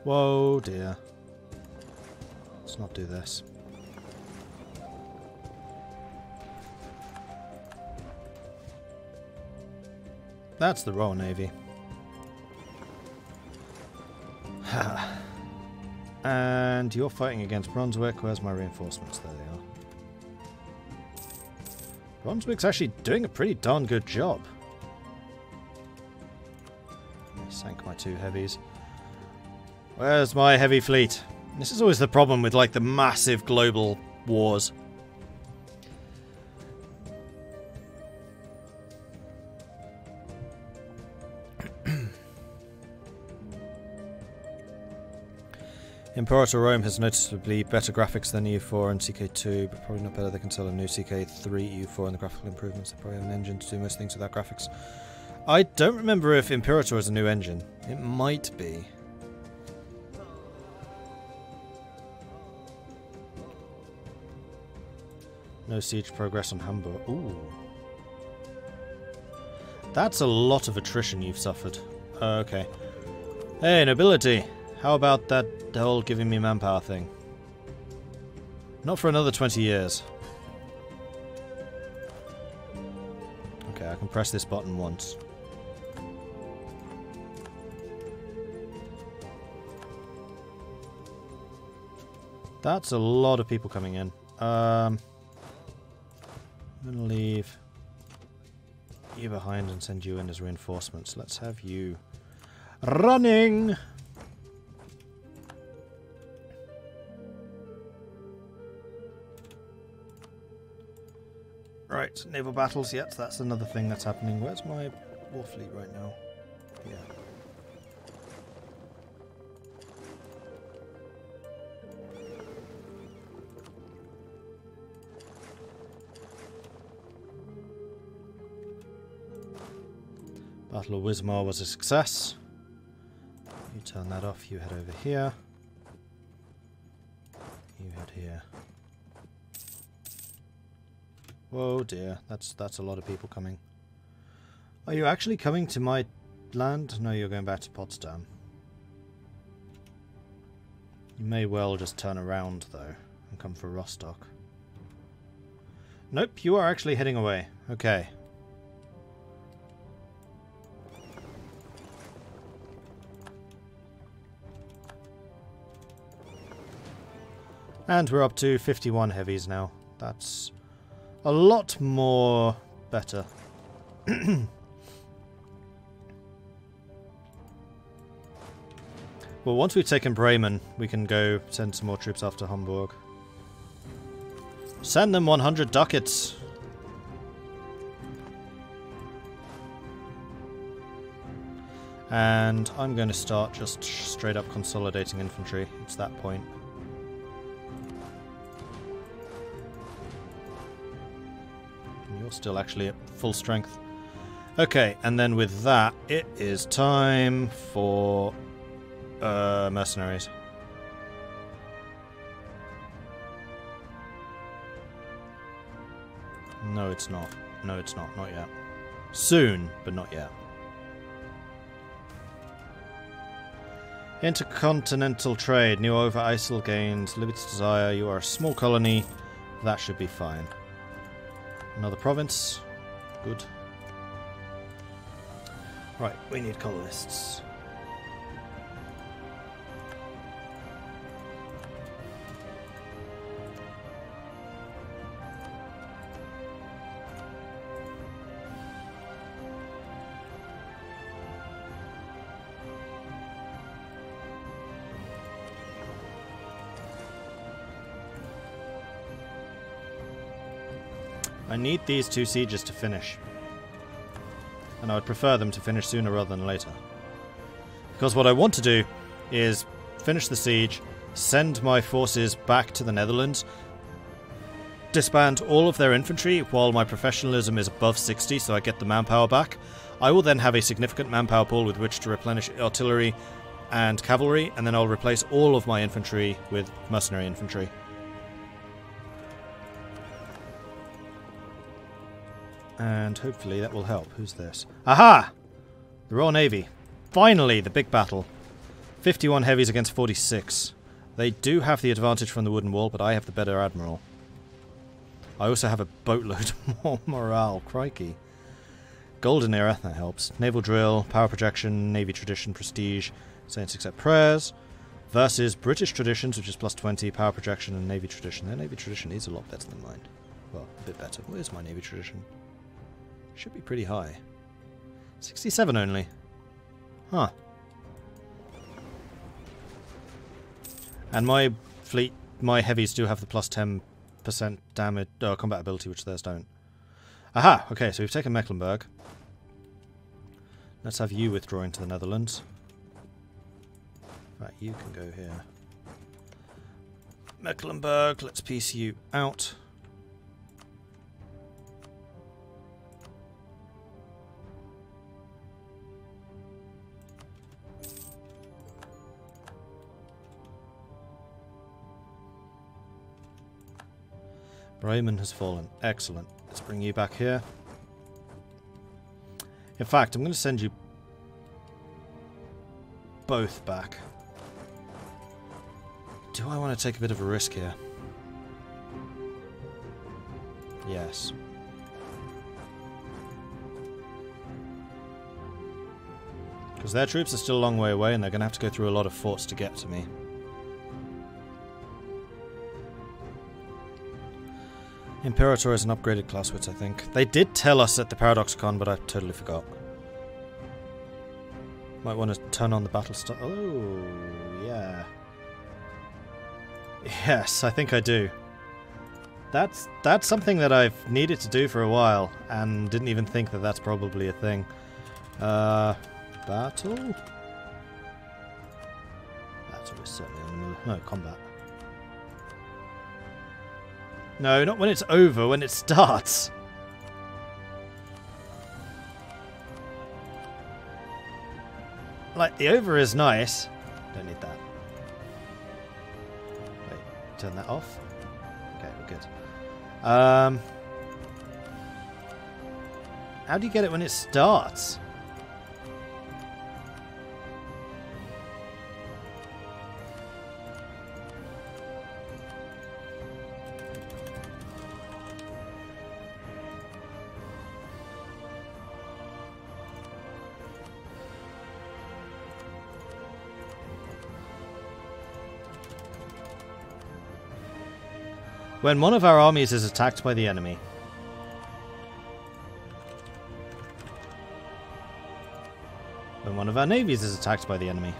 Whoa, dear. Let's not do this. That's the Royal Navy. And you're fighting against Brunswick. Where's my reinforcements? There they are. Brunswick's actually doing a pretty darn good job. I sank my 2 heavies. Where's my heavy fleet? This is always the problem with, like, the massive global wars. Imperator Rome has noticeably better graphics than EU4 and CK2, but probably not better. They can sell a new CK3 EU4 and the graphical improvements. They probably have an engine to do most things without graphics. I don't remember if Imperator has a new engine. It might be. No siege progress on Hamburg. Ooh. That's a lot of attrition you've suffered. Okay. Hey, nobility! How about that whole giving me manpower thing? Not for another 20 years. Okay, I can press this button once. That's a lot of people coming in. I'm gonna leave you behind and send you in as reinforcements. Let's have you running! Right, naval battles, yes, that's another thing that's happening. Where's my war fleet right now? Yeah. Battle of Wismar was a success. You turn that off, you head over here. You head here. Whoa dear, that's a lot of people coming. Are you actually coming to my land? No, you're going back to Potsdam. You may well just turn around though and come for Rostock. Nope, you are actually heading away. Okay. And we're up to 51 heavies now. That's a lot more better. Well, once we've taken Bremen, we can go send some more troops after Hamburg. Send them 100 ducats! And I'm going to start just straight up consolidating infantry. It's that point. Still actually at full strength. Okay, and then with that, it is time for mercenaries. No, it's not. No, it's not. Not yet. Soon, but not yet. Intercontinental trade. New over Isle gains. Liberty's desire. You are a small colony. That should be fine. Another province. Good. Right, we need colonists. I need these 2 sieges to finish. And I would prefer them to finish sooner rather than later. Because what I want to do is finish the siege, send my forces back to the Netherlands, disband all of their infantry while my professionalism is above 60 so I get the manpower back. I will then have a significant manpower pool with which to replenish artillery and cavalry, and then I'll replace all of my infantry with mercenary infantry. And hopefully that will help. Who's this? Aha! The Royal Navy. Finally, the big battle. 51 heavies against 46. They do have the advantage from the wooden wall, but I have the better admiral. I also have a boatload more morale. Crikey. Golden era, that helps. Naval drill, power projection, navy tradition, prestige, saints accept prayers. Versus British traditions, which is plus 20, power projection, and navy tradition. Their navy tradition is a lot better than mine. Well, a bit better. What is my navy tradition? Should be pretty high. 67 only. Huh. And my fleet, my heavies do have the plus 10% damage, combat ability, which theirs don't. Aha! Okay, so we've taken Mecklenburg. Let's have you withdraw into the Netherlands. Right, you can go here. Mecklenburg, let's piece you out. Bremen has fallen. Excellent. Let's bring you back here. In fact, I'm going to send you both back. Do I want to take a bit of a risk here? Yes. Because their troops are still a long way away and they're going to have to go through a lot of forts to get to me. Imperator is an upgraded Clausewitz, I think. They did tell us at the Paradoxicon, but I totally forgot. Might want to turn on the battle star. Oh, yeah. Yes, I think I do. That's something that I've needed to do for a while, and didn't even think that that's probably a thing. Battle? Battle is certainly on the middle. No, combat. No, not when it's over, when it starts. Like, the over is nice. Don't need that. Wait, turn that off. Okay, we're good. How do you get it when it starts? When one of our armies is attacked by the enemy. When one of our navies is attacked by the enemy.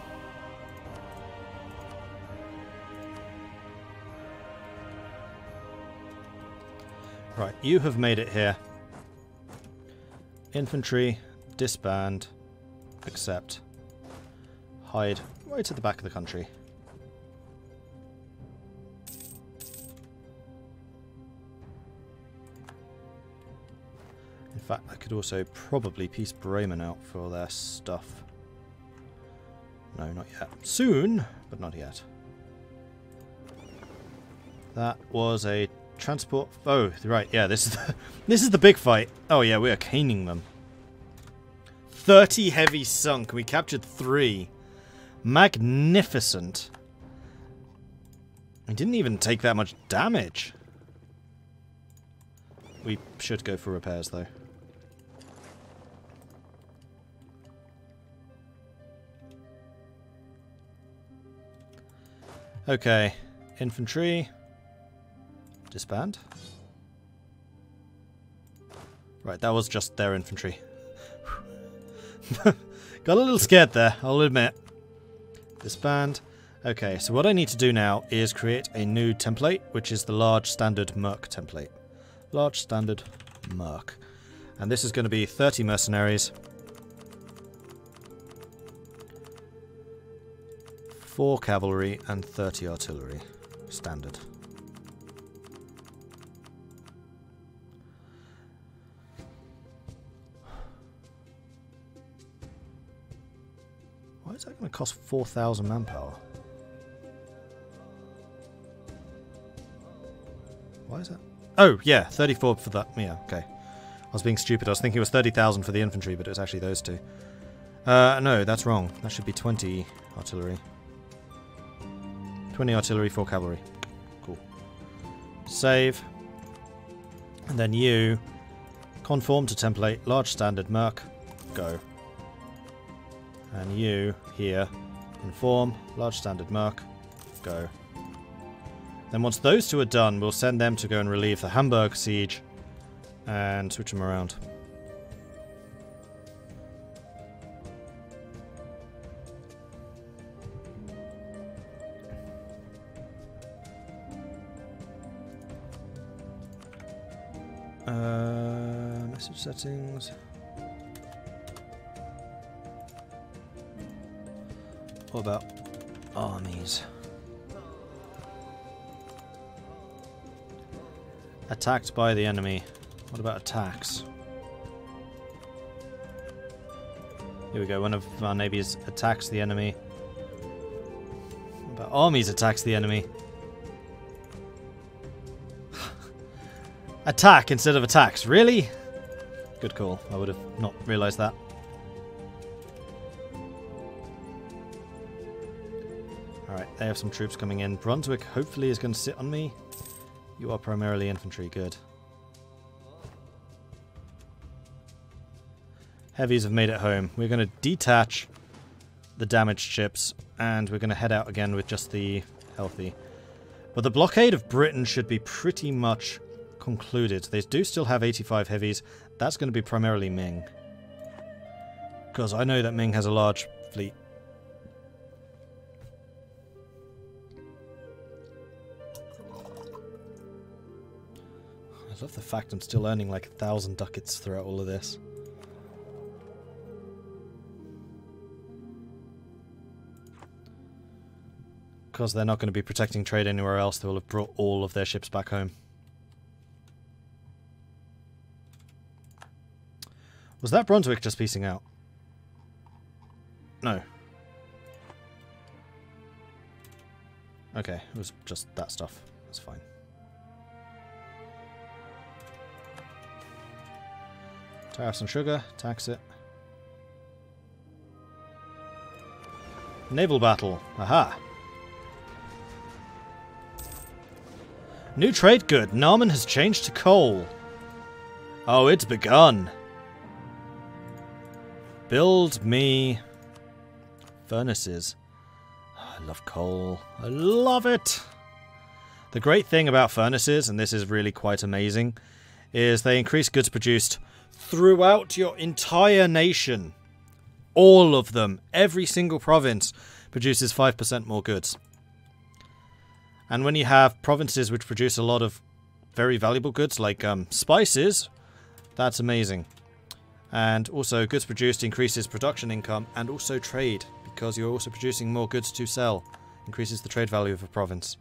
Right, you have made it here. Infantry, disband, accept, hide right at the back of the country. In fact, I could also probably piece Bremen out for their stuff. No, not yet. Soon, but not yet. That was a transport. Oh, right. Yeah, this is the big fight. Oh yeah, we are caning them. 30 heavy sunk. We captured 3. Magnificent. We didn't even take that much damage. We should go for repairs though. Okay, infantry, disband. Right, that was just their infantry. Got a little scared there, I'll admit. Disband. Okay, so what I need to do now is create a new template, which is the large standard merc template. Large standard merc. And this is going to be 30 mercenaries. 4 cavalry and 30 artillery. Standard. Why is that going to cost 4,000 manpower? Why is that? Oh, yeah, 34 for that. Yeah, okay. I was being stupid. I was thinking it was 30,000 for the infantry, but it was actually those two. No, that's wrong. That should be 20 artillery. 20 artillery, 4 cavalry. Cool. Save. And then you conform to template, large standard merc, go. And you here conform, large standard merc, go. Then once those two are done, we'll send them to go and relieve the Hamburg siege and switch them around. Message settings. What about armies? Attacked by the enemy. What about attacks? Here we go. One of our navies attacks the enemy. What about armies attacks the enemy? Attack instead of attacks. Really? Good call. I would have not realised that. Alright, they have some troops coming in. Brunswick hopefully is going to sit on me. You are primarily infantry. Good. Heavies have made it home. We're going to detach the damaged ships and we're going to head out again with just the healthy. But the blockade of Britain should be pretty much concluded. They do still have 85 heavies. That's going to be primarily Ming. Because I know that Ming has a large fleet. I love the fact I'm still earning like 1,000 ducats throughout all of this. Because they're not going to be protecting trade anywhere else, they will have brought all of their ships back home. Was that Brunswick just piecing out? No. Okay, it was just that stuff. That's fine. Tariffs on sugar, tax it. Naval battle. Aha! New trade good. Narman has changed to coal. Oh, it's begun. Build me furnaces. Oh, I love coal. I love it. The great thing about furnaces, and this is really quite amazing, is they increase goods produced throughout your entire nation. All of them. Every single province produces 5% more goods. And when you have provinces which produce a lot of very valuable goods like spices, that's amazing. And also goods produced increases production income and also trade, because you're also producing more goods to sell. Increases the trade value of a province.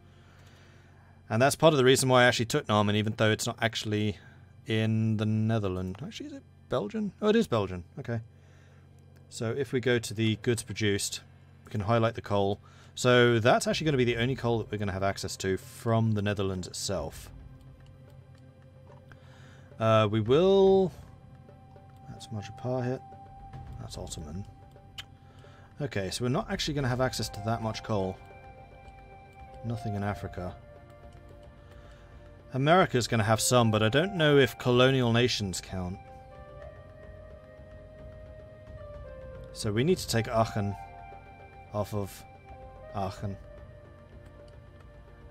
And that's part of the reason why I actually took Narman, even though it's not actually in the Netherlands. Actually, is it Belgian? Oh, it is Belgian. Okay. So if we go to the goods produced, we can highlight the coal. So that's actually going to be the only coal that we're going to have access to from the Netherlands itself. We will... That's Majapahit hit. That's Ottoman. Okay, so we're not actually going to have access to that much coal. Nothing in Africa. America's going to have some, but I don't know if colonial nations count. So we need to take Aachen off of Aachen.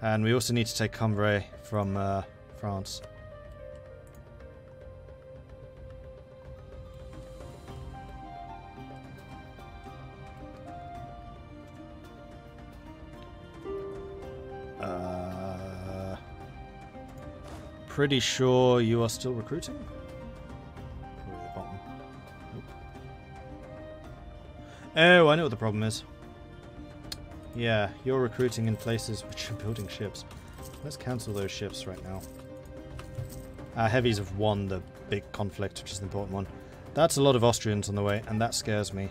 And we also need to take Cambrai from France. Pretty sure you are still recruiting? Probably at the bottom. Nope. Oh, I know what the problem is. Yeah, you're recruiting in places which are building ships. Let's cancel those ships right now. Our heavies have won the big conflict, which is the important one. That's a lot of Austrians on the way, and that scares me.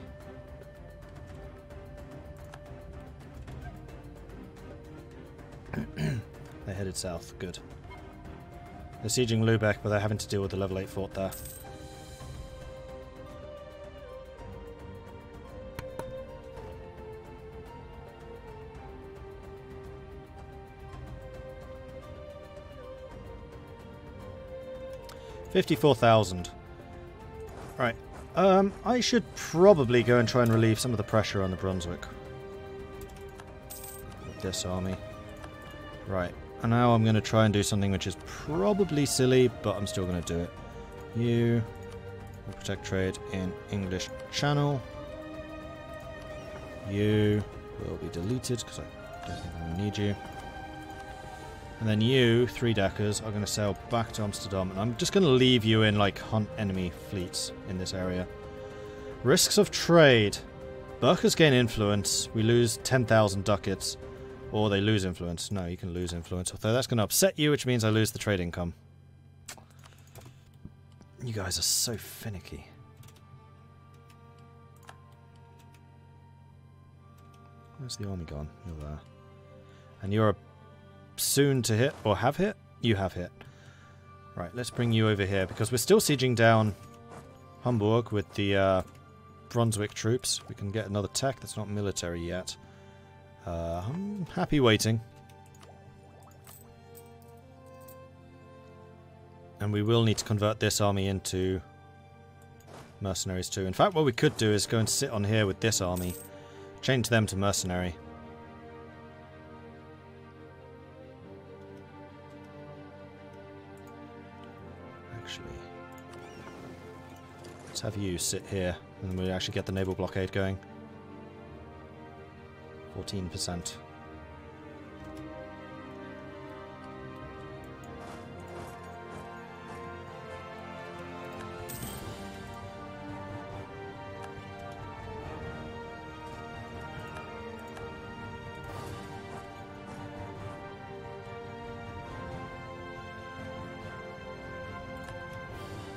They're headed south. Good. They're sieging Lübeck, but they're having to deal with the level 8 fort there. 54,000. Right. I should probably go and try and relieve some of the pressure on the Brunswick. With this army. Right. And now I'm going to try and do something which is probably silly, but I'm still going to do it. You will protect trade in English Channel. You will be deleted because I don't think I'm going to need you. And then you, 3 deckers, are going to sail back to Amsterdam. And I'm just going to leave you in, like, hunt enemy fleets in this area. Risks of trade. Burkers gain influence. We lose 10,000 ducats. Or they lose influence. No, you can lose influence. Although that's going to upset you, which means I lose the trade income. You guys are so finicky. Where's the army gone? You're there. And you're soon to hit, or have hit? You have hit. Right, let's bring you over here, because we're still sieging down Hamburg with the Brunswick troops. We can get another tech that's not military yet. I'm happy waiting. And we will need to convert this army into mercenaries too. In fact, what we could do is go and sit on here with this army, change them to mercenary. Actually, let's have you sit here, and we actually get the naval blockade going. 14%.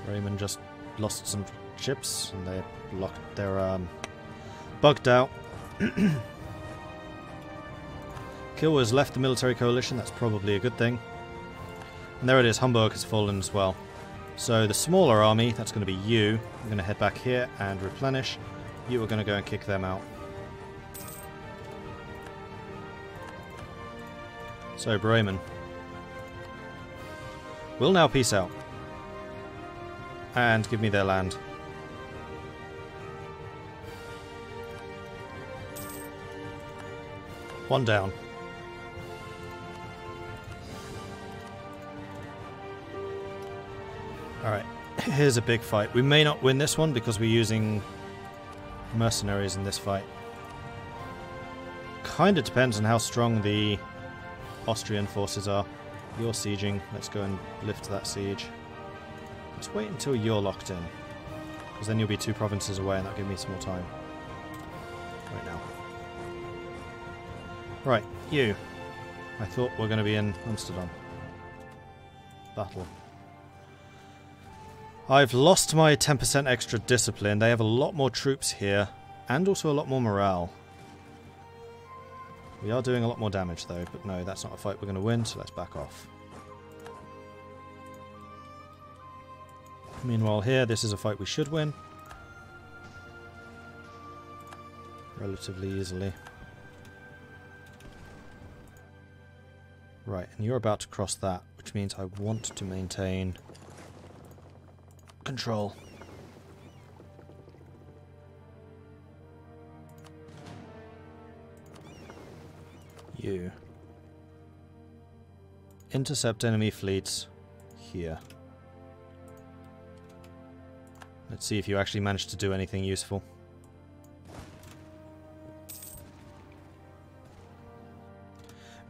Raymond just lost some ships and they locked their bugged out. Kill has left the military coalition, that's probably a good thing. And there it is, Hamburg has fallen as well. So the smaller army, that's going to be you. I'm going to head back here and replenish. You are going to go and kick them out. So Bremen will now peace out. And give me their land. One down. Alright, here's a big fight. We may not win this one because we're using mercenaries in this fight. Kinda depends on how strong the Austrian forces are. You're sieging. Let's go and lift that siege. Let's wait until you're locked in. Because then you'll be 2 provinces away and that'll give me some more time. Right now. Right, you. I thought we're going to be in Amsterdam. Battle. I've lost my 10% extra discipline. They have a lot more troops here. And also a lot more morale. We are doing a lot more damage though. But no, that's not a fight we're going to win. So let's back off. Meanwhile here, this is a fight we should win. Relatively easily. Right, and you're about to cross that, which means I want to maintain control. You. Intercept enemy fleets here. Let's see if you actually managed to do anything useful.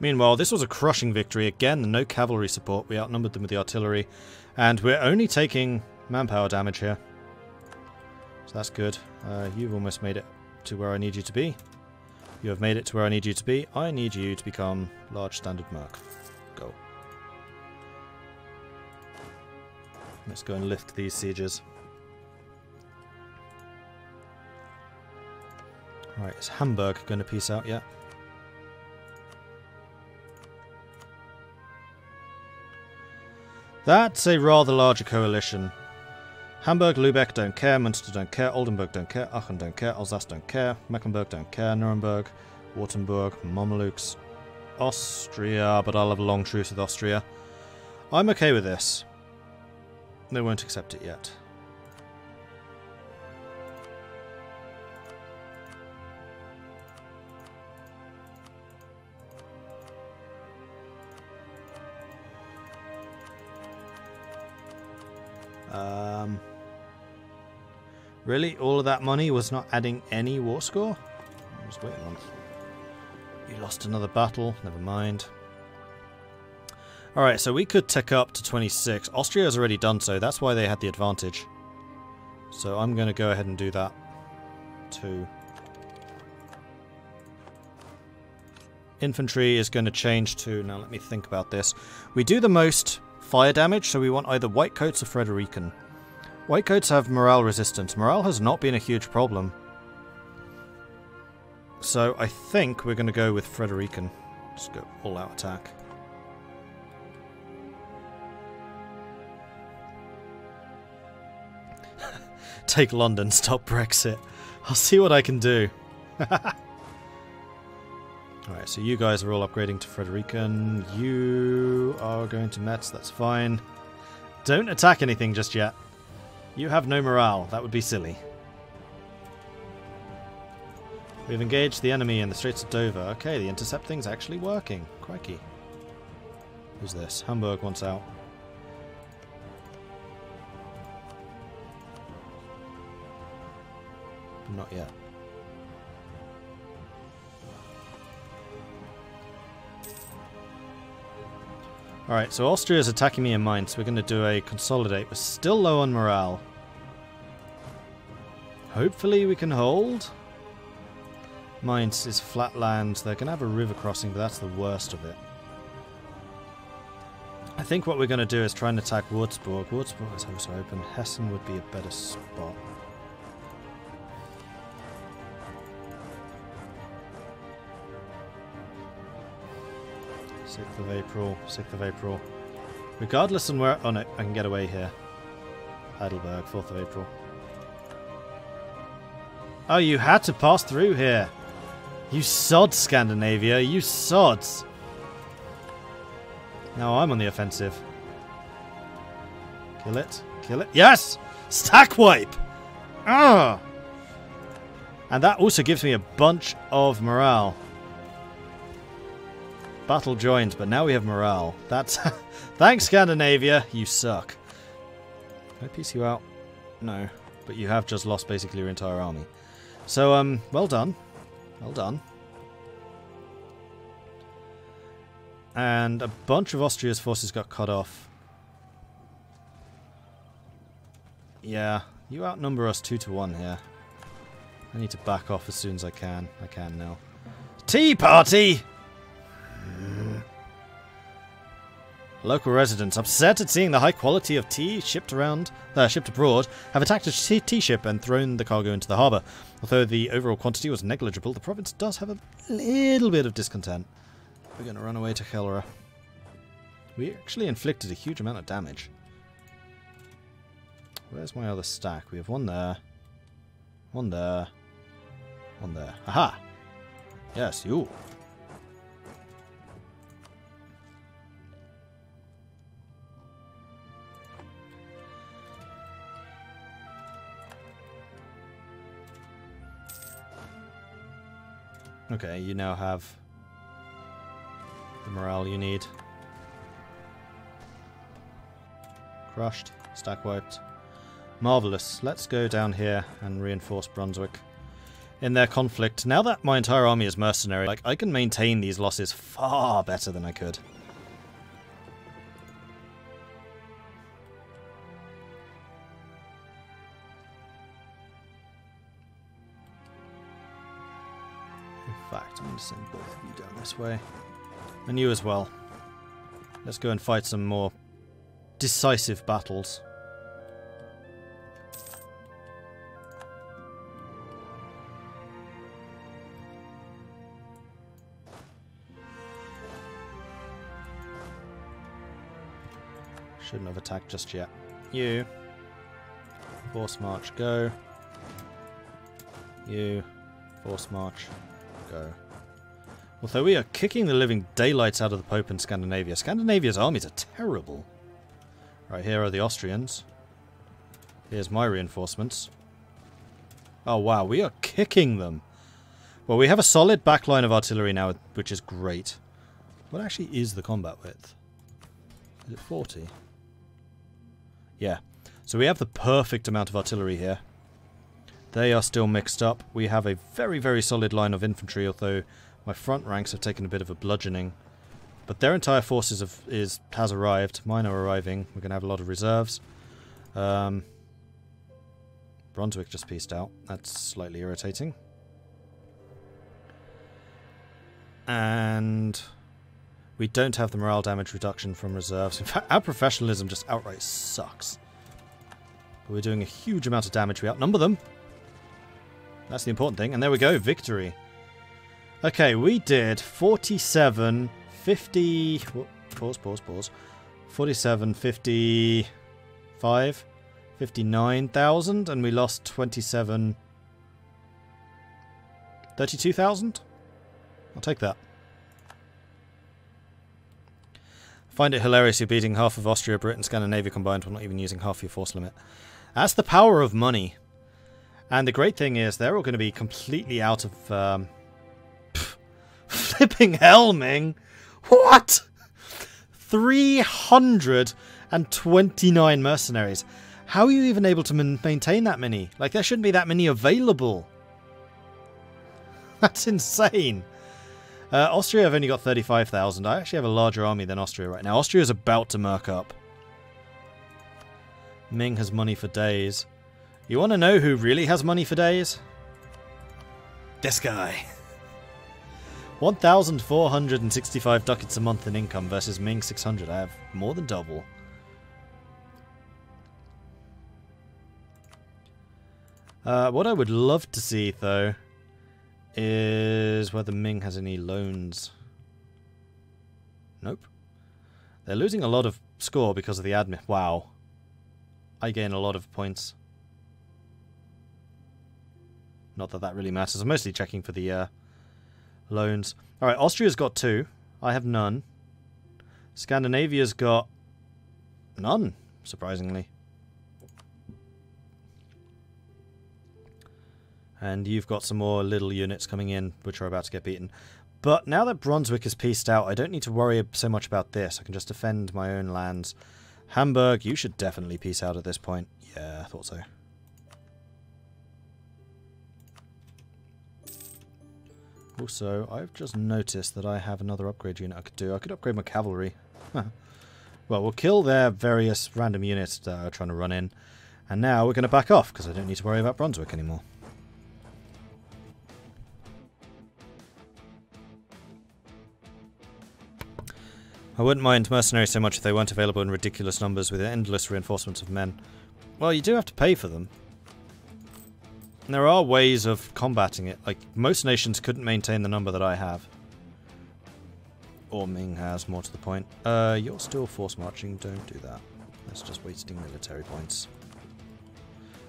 Meanwhile, this was a crushing victory. Again, no cavalry support. We outnumbered them with the artillery. And we're only taking manpower damage here. So that's good. You've almost made it to where I need you to be. You have made it to where I need you to be. I need you to become large standard merc. Go. Let's go and lift these sieges. Right, is Hamburg going to peace out yet? That's a rather larger coalition. Hamburg, Lübeck don't care, Münster don't care, Oldenburg don't care, Aachen don't care, Alsace don't care, Mecklenburg don't care, Nuremberg, Württemberg, Mamelukes, Austria, but I'll have a long truce with Austria. I'm okay with this. They won't accept it yet. Really? All of that money was not adding any war score? Just wait a month. You lost another battle. Never mind. Alright, so we could tick up to 26. Austria has already done so. That's why they had the advantage. So I'm going to go ahead and do that too. Infantry is going to change to... Now let me think about this. We do the most fire damage, so we want either Whitecoats or Frederican. Whitecoats have morale resistance. Morale has not been a huge problem. So I think we're going to go with Frederican. Just go all-out attack. Take London, stop Brexit. I'll see what I can do. Alright, so you guys are all upgrading to Frederican. You are going to Metz, that's fine. Don't attack anything just yet. You have no morale. That would be silly. We've engaged the enemy in the Straits of Dover. Okay, the intercept thing's actually working. Crikey. Who's this? Hamburg wants out. But not yet. Alright, so Austria is attacking me in Mainz. We're going to do a consolidate. We're still low on morale. Hopefully we can hold. Mainz is flat land. They're going to have a river crossing, but that's the worst of it. I think what we're going to do is try and attack Würzburg. Würzburg is also open. Hessen would be a better spot. Sixth of April. Regardless of where... Oh no, I can get away here. Heidelberg, 4th of April. Oh, you had to pass through here. You sods, Scandinavia. You sods. Now I'm on the offensive. Kill it. Kill it. Yes! Stack wipe! Ah! And that also gives me a bunch of morale. Battle joined, but now we have morale. That's... Thanks, Scandinavia. You suck. Can I piece you out? No. But you have just lost basically your entire army. So, well done. Well done. And a bunch of Austria's forces got cut off. Yeah, you outnumber us 2-1 here. I need to back off as soon as I can. I can now. Tea party! Local residents, upset at seeing the high quality of tea shipped abroad, have attacked a tea ship and thrown the cargo into the harbour. Although the overall quantity was negligible, the province does have a little bit of discontent. We're going to run away to Gelre. We actually inflicted a huge amount of damage. Where's my other stack? We have one there. One there. One there. Aha! Yes, you. Okay, you now have the morale you need. Crushed. Stack wiped. Marvellous. Let's go down here and reinforce Brunswick. In their conflict, now that my entire army is mercenary, like, I can maintain these losses far better than I could. In fact, I'm going to send both of you down this way. And you as well. Let's go and fight some more decisive battles. Shouldn't have attacked just yet. You. Force march, go. You. Force march, go. Although we are kicking the living daylights out of the Pope in Scandinavia. Scandinavia's armies are terrible. Right, here are the Austrians. Here's my reinforcements. Oh wow, we are kicking them. Well, we have a solid back line of artillery now, which is great. What actually is the combat width? Is it 40? Yeah. So we have the perfect amount of artillery here. They are still mixed up. We have a very, very solid line of infantry, although my front ranks have taken a bit of a bludgeoning. But their entire forces has arrived. Mine are arriving. We're going to have a lot of reserves. Brunswick just pieced out. That's slightly irritating. And we don't have the morale damage reduction from reserves. In fact, our professionalism just outright sucks. But we're doing a huge amount of damage. We outnumber them. That's the important thing. And there we go. Victory. Okay, we did 47, 50... Pause. 47, 55, 59,000. And we lost 27... 32,000? I'll take that. Find it hilarious you're beating half of Austria, Britain, Scandinavia combined while not even using half your force limit. That's the power of money. And the great thing is they're all going to be completely out of... flipping hell, Ming! What?! 329 mercenaries. How are you even able to maintain that many? Like, there shouldn't be that many available. That's insane. Austria have only got 35,000. I actually have a larger army than Austria right now. Austria is about to murk up. Ming has money for days. You want to know who really has money for days? This guy. 1,465 ducats a month in income versus Ming 600. I have more than double. What I would love to see, though, is whether Ming has any loans. Nope. They're losing a lot of score because of the admin. Wow. I gain a lot of points. Not that that really matters. I'm mostly checking for the loans. Alright, Austria's got 2. I have none. Scandinavia's got none, surprisingly. And you've got some more little units coming in, which are about to get beaten. But now that Brunswick is pieced out, I don't need to worry so much about this. I can just defend my own lands. Hamburg, you should definitely piece out at this point. Yeah, I thought so. Also, I've just noticed that I have another upgrade unit I could do. I could upgrade my cavalry. Well, we'll kill their various random units that are trying to run in. And now we're going to back off, because I don't need to worry about Brunswick anymore. I wouldn't mind mercenaries so much if they weren't available in ridiculous numbers with endless reinforcements of men. Well, you do have to pay for them. And there are ways of combating it. Like, most nations couldn't maintain the number that I have. Or Ming has, more to the point. You're still force marching, don't do that. That's just wasting military points.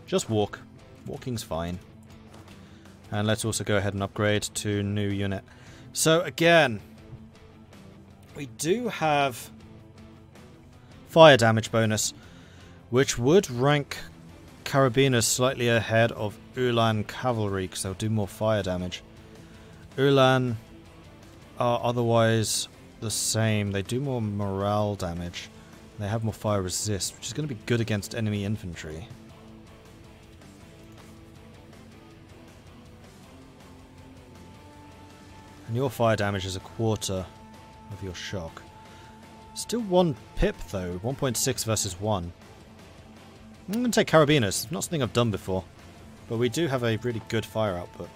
Just walk. Walking's fine. And let's also go ahead and upgrade to new unit. So, again, we do have fire damage bonus, which would rank Carabiners slightly ahead of Ulan cavalry, because they'll do more fire damage. Ulan are otherwise the same. They do more morale damage. They have more fire resist, which is going to be good against enemy infantry. And your fire damage is a quarter of your shock. Still 1 pip though, 1.6 versus 1. I'm going to take Carabiners, not something I've done before. But we do have a really good fire output.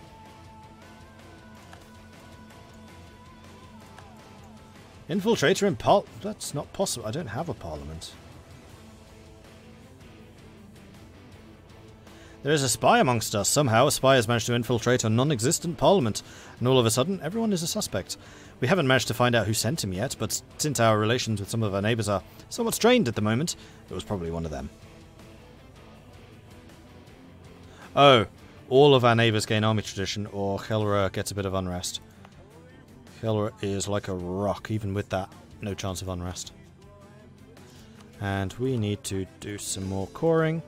Infiltrator in that's not possible. I don't have a parliament. There is a spy amongst us. Somehow a spy has managed to infiltrate a non-existent parliament. And all of a sudden, everyone is a suspect. We haven't managed to find out who sent him yet, but since our relations with some of our neighbours are somewhat strained at the moment, it was probably one of them. Oh, all of our neighbours gain army tradition, or Gelre gets a bit of unrest. Gelre is like a rock, even with that, no chance of unrest. And we need to do some more coring.